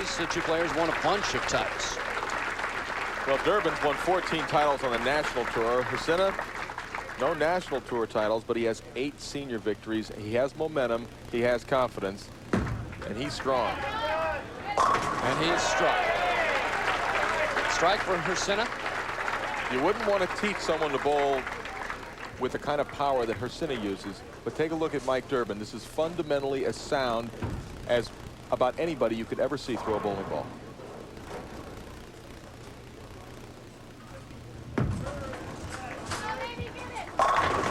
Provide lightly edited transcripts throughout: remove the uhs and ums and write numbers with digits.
these two players won a bunch of titles. Well, Durbin's won 14 titles on the national tour. Hriscina, no national tour titles, but he has 8 senior victories. He has momentum. He has confidence. And he's strong. And he's struck. Strike for Hriscina. You wouldn't want to teach someone to bowl with the kind of power that Hriscina uses. But take a look at Mike Durbin. This is fundamentally as sound as about anybody you could ever see throw a bowling ball.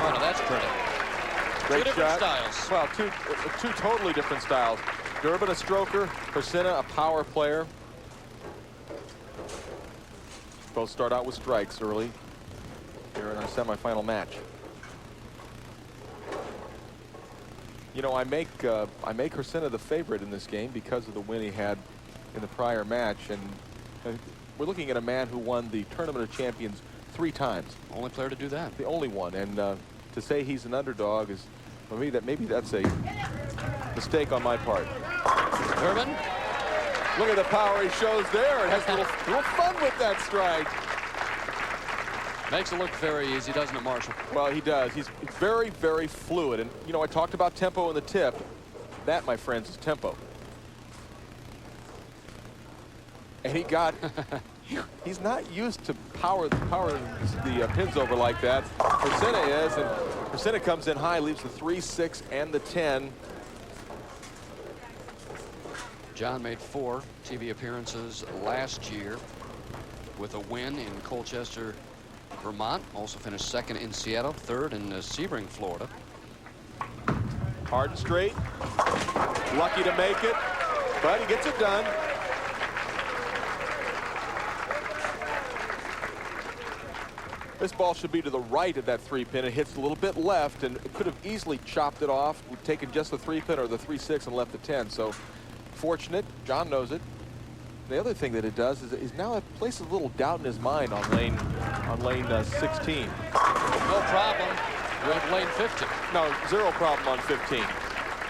Oh, no, that's pretty. Great Two different shot. styles. Well, two totally different styles. Durbin a stroker, Hriscina a power player. Both start out with strikes early here in our semifinal match. You know, I make Hriscina the favorite in this game because of the win he had in the prior match, and we're looking at a man who won the Tournament of Champions 3 times. Only player to do that. The only one, and to say he's an underdog is, for me, maybe that's a mistake on my part. Durbin. Look at the power he shows there. It has a little fun with that strike. Makes it look very easy, doesn't it, Marshall? Well, he does. He's very, very fluid. And, you know, I talked about tempo in the tip. That, my friends, is tempo. And he got... he's not used to power the pins over like that. Hriscina is, and Hriscina comes in high, leaves the 3, 6, and the 10. John made 4 TV appearances last year with a win in Colchester, Vermont. Also finished 2nd in Seattle, 3rd in Sebring, Florida. Hard and straight. Lucky to make it, but he gets it done. This ball should be to the right of that 3-pin. It hits a little bit left, and it could have easily chopped it off. We've taken just the 3-pin or the 3-6 and left the 10. So fortunate. John knows it. The other thing that it does is now it places a little doubt in his mind on lane 16. No problem with lane 15. No, 0 problem on 15.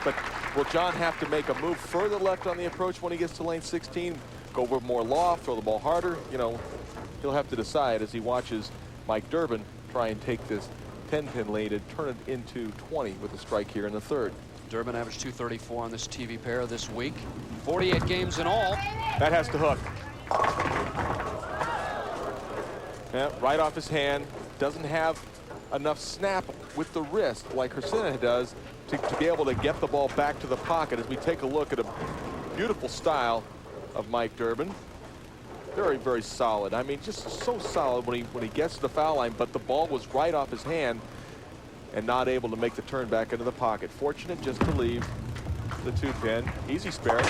But will John have to make a move further left on the approach when he gets to lane 16? Go with more loft, throw the ball harder? You know, he'll have to decide as he watches Mike Durbin try and take this 10-pin lead and turn it into 20 with a strike here in the 3rd. Durbin averaged 234 on this TV pair this week. 48 games in all. That has to hook. Yeah, right off his hand. Doesn't have enough snap with the wrist like Hriscina does to be able to get the ball back to the pocket as we take a look at a beautiful style of Mike Durbin. Very, very solid. I mean, just so solid when he gets to the foul line, but the ball was right off his hand and not able to make the turn back into the pocket. Fortunate just to leave the 2-pin. Easy spare.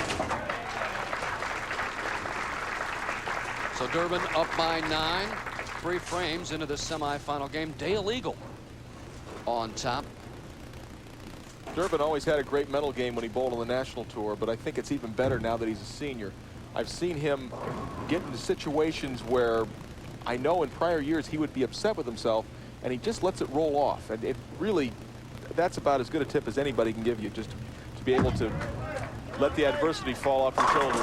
So Durbin up by 9, 3 frames into the semifinal game. Dale Eagle on top. Durbin always had a great mental game when he bowled on the national tour, but I think it's even better now that he's a senior. I've seen him get into situations where I know in prior years he would be upset with himself, and he just lets it roll off. And it really, that's about as good a tip as anybody can give you, just to be able to let the adversity fall off your shoulders.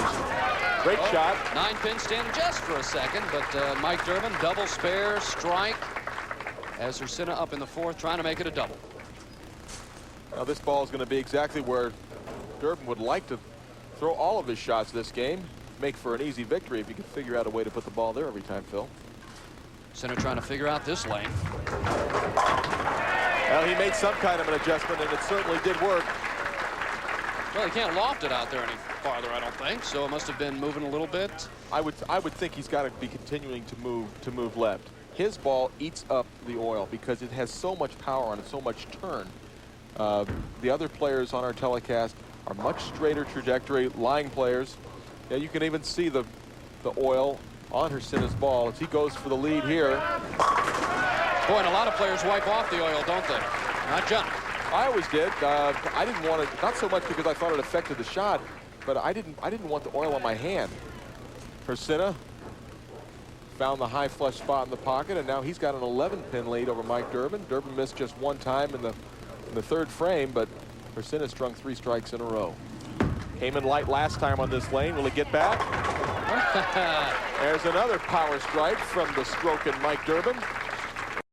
Great shot. 9-pin standing just for a second, but Mike Durbin, double spare, strike, as Hriscina up in the 4th, trying to make it a double. Now this ball is going to be exactly where Durbin would like to throw all of his shots this game. Make for an easy victory if you can figure out a way to put the ball there every time, Phil. Center trying to figure out this lane. Well, he made some kind of an adjustment, and it certainly did work. Well, he can't loft it out there any farther, I don't think, so it must have been moving a little bit. I would think he's got to be continuing to move left. His ball eats up the oil because it has so much power on it, so much turn. The other players on our telecast are much straighter trajectory, lying players. Yeah, you can even see the oil on Hriscina's ball as he goes for the lead here. Boy, and a lot of players wipe off the oil, don't they? Not John. I always did. I didn't want to, not so much because I thought it affected the shot, but I didn't want the oil on my hand. Hriscina found the high flush spot in the pocket, and now he's got an 11-pin lead over Mike Durbin. Durbin missed just 1 time in the 3rd frame, but Hriscina strung 3 strikes in a row. Came in light last time on this lane. Will he get back? There's another power strike from the stroking Mike Durbin.